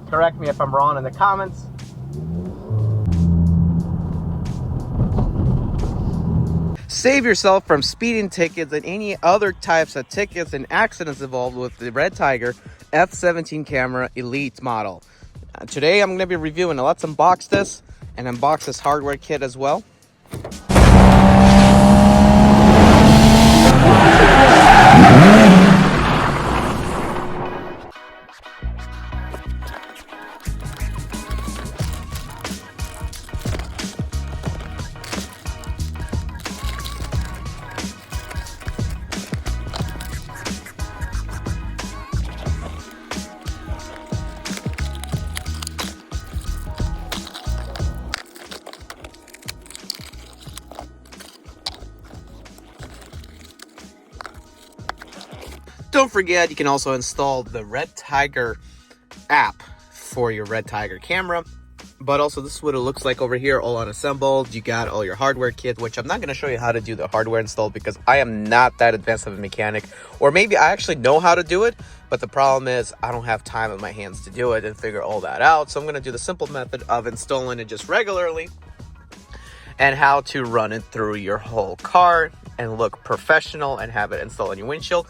correct me if I'm wrong in the comments. Save yourself from speeding tickets and any other types of tickets and accidents involved with the Redtiger F17 camera Elite model. Today I'm going to be reviewing, let's unbox this and unbox this hardware kit as well. Don't forget, you can also install the Redtiger app for your Redtiger camera. But also, this is what it looks like over here, all unassembled. You got all your hardware kit, which I'm not going to show you how to do the hardware install because I am not that advanced of a mechanic. Or maybe I actually know how to do it, but the problem is I don't have time in my hands to do it and figure all that out. So I'm going to do the simple method of installing it just regularly and how to run it through your whole car and look professional and have it installed on your windshield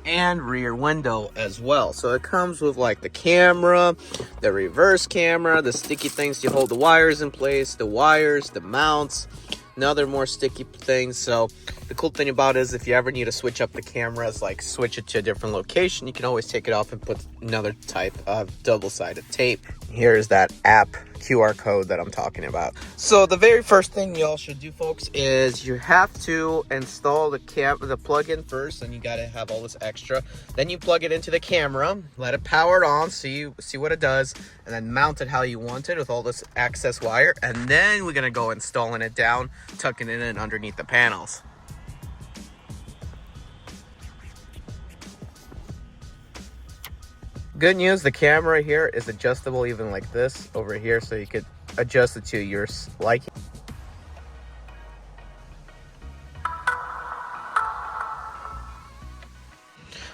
and rear window as well. So it comes with like the camera, the reverse camera, the sticky things to hold the wires in place, the wires, the mounts, and other more sticky things. So the cool thing about it is if you ever need to switch up the cameras, like switch it to a different location, you can always take it off and put another type of double-sided tape. Here's that app QR code that I'm talking about. So the very first thing y'all should do, folks, is you have to install the plug-in first, and you got to have all this extra. Then you plug it into the camera, let it power it on so you see what it does, and then mount it how you want it with all this access wire. And then we're gonna go installing it down, tucking it in underneath the panels. Good news, the camera here is adjustable even like this over here, so you could adjust it to your liking.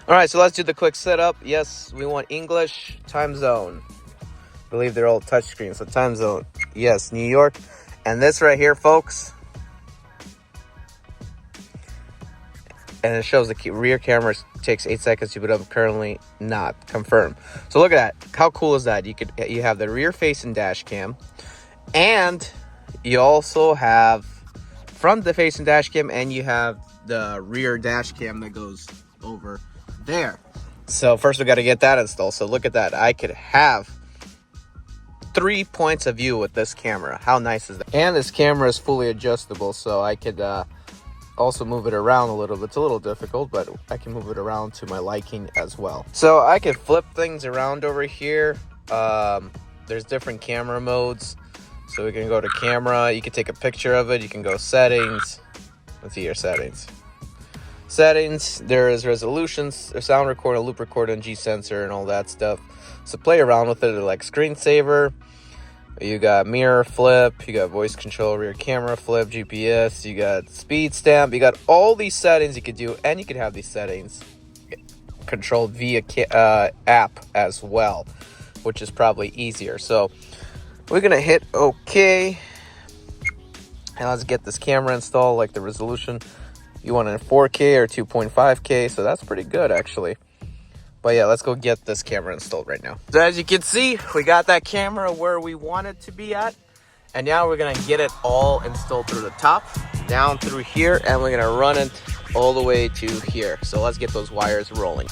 All right, so let's do the quick setup. Yes, we want English time zone. I believe they're all touchscreens, so time zone. Yes, New York. And this right here, folks. And it shows the rear camera takes 8 seconds to boot up, currently not confirmed. So look at that. How cool is that? You have the rear facing dash cam, and you also have front facing dash cam, and you have the rear dash cam that goes over there. So first we got to get that installed. So look at that. I could have 3 points of view with this camera. How nice is that? And this camera is fully adjustable, so I could also move it around a little bit. It's a little difficult, but I can move it around to my liking as well. So I can flip things around over here. There's different camera modes. So we can go to camera, you can take a picture of it, you can go settings. Let's see your settings. Settings, there is resolutions, sound recorder, loop recorder, and G sensor and all that stuff. So play around with it like screensaver. You got mirror flip, you got voice control, rear camera flip, GPS, you got speed stamp, you got all these settings you could do, and you could have these settings controlled via app as well, which is probably easier. So we're gonna hit OK, and let's get this camera installed. Like the resolution, you want it in 4K or 2.5K, so that's pretty good actually. But yeah, let's go get this camera installed right now. So as you can see, we got that camera where we want it to be at. And now we're gonna get it all installed through the top, down through here, and we're gonna run it all the way to here. So let's get those wires rolling.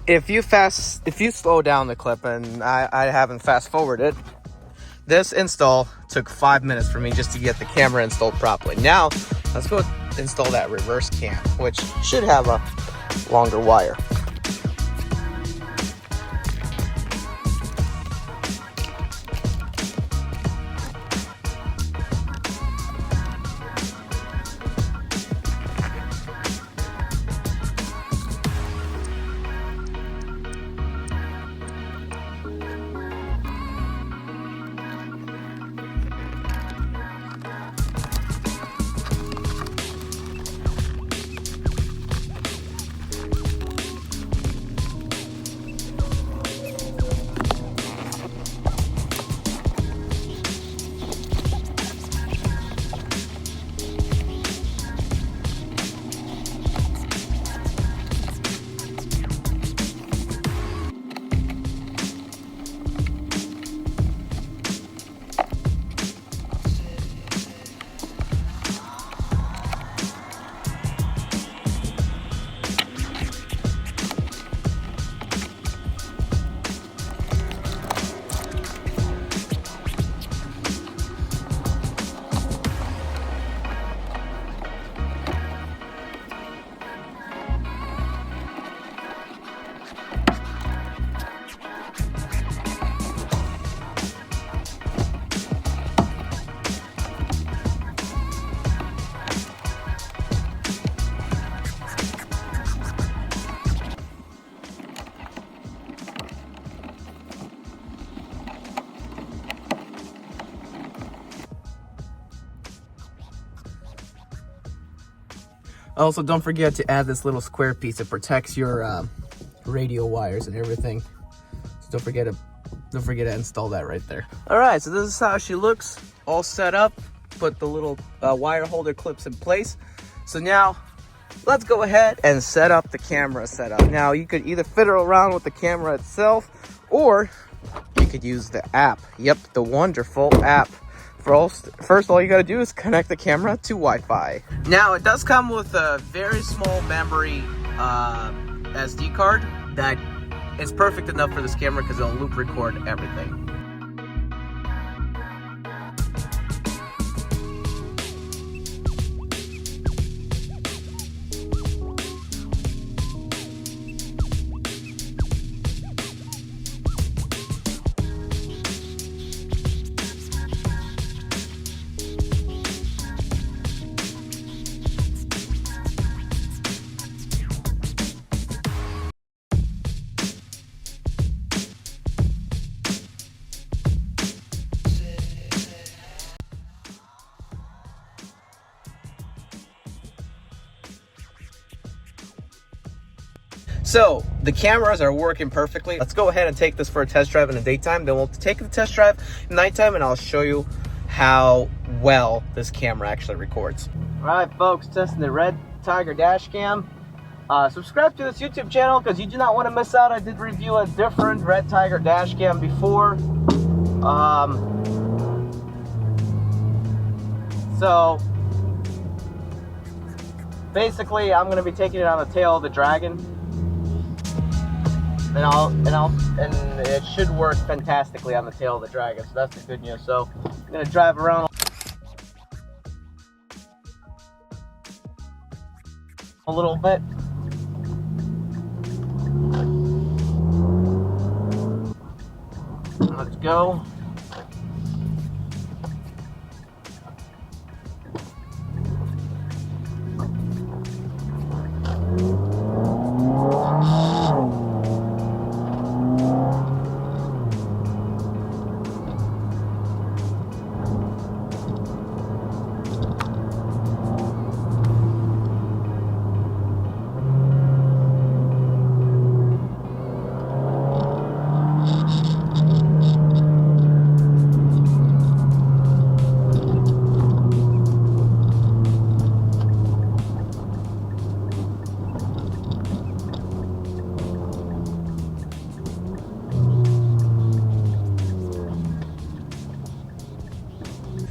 If you slow down the clip, and I haven't fast forwarded, this install took 5 minutes for me just to get the camera installed properly. Now, let's go install that reverse cam, which should have a longer wire. Also, don't forget to add this little square piece. It protects your radio wires and everything. So don't forget to install that right there. All right, so this is how she looks, all set up. Put the little wire holder clips in place. So now, let's go ahead and set up the camera setup. Now, you could either fiddle around with the camera itself, or you could use the app. Yep, the wonderful app. First, all you gotta do is connect the camera to Wi-Fi. Now, it does come with a very small memory SD card that is perfect enough for this camera because it'll loop record everything. So the cameras are working perfectly. Let's go ahead and take this for a test drive in the daytime. Then we'll take the test drive at nighttime and I'll show you how well this camera actually records. All right, folks, testing the Redtiger dash cam. Subscribe to this YouTube channel because you do not want to miss out. I did review a different Redtiger dash cam before. So basically, I'm going to be taking it on the tail of the Dragon. And it should work fantastically on the tail of the Dragon, so that's the good news. So I'm gonna drive around a little bit. Let's go.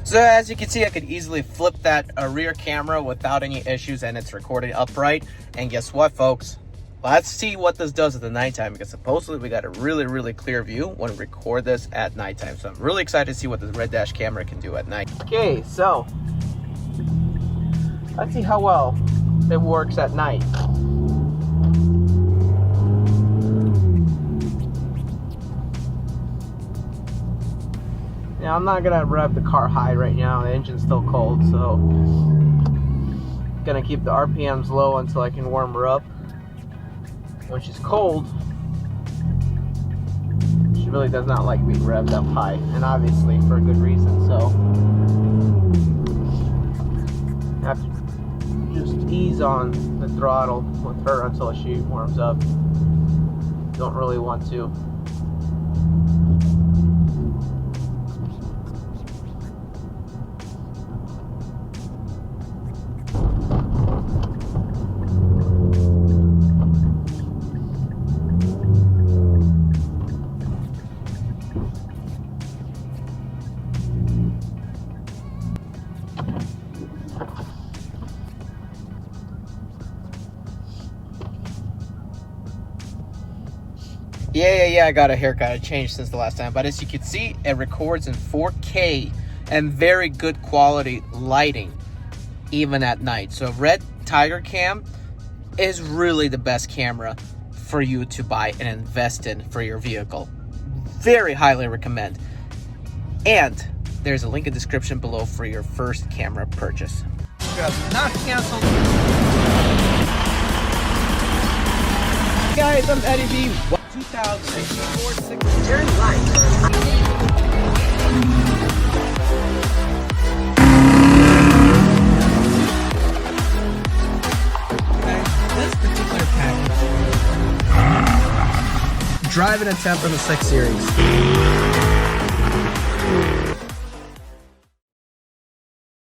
So as you can see, I could easily flip that rear camera without any issues, and it's recording upright. And guess what, folks? Let's see what this does at the nighttime, because supposedly we got a really, really clear view when we record this at nighttime. So I'm really excited to see what this red dash camera can do at night. Okay, so let's see how well it works at night. Now I'm not gonna rev the car high right now. The engine's still cold, so gonna keep the RPMs low until I can warm her up. When she's cold, she really does not like being revved up high, and obviously for a good reason. So I have to just ease on the throttle with her until she warms up. Don't really want to. Yeah, I got a haircut. It changed since the last time. But as you can see, it records in 4K and very good quality lighting, even at night. So Redtiger Cam is really the best camera for you to buy and invest in for your vehicle. Very highly recommend. And there's a link in the description below for your first camera purchase. Not canceled. Guys, I'm Eddie B. 2064 Turn right. This particular package, driving a temp in the 6 Series.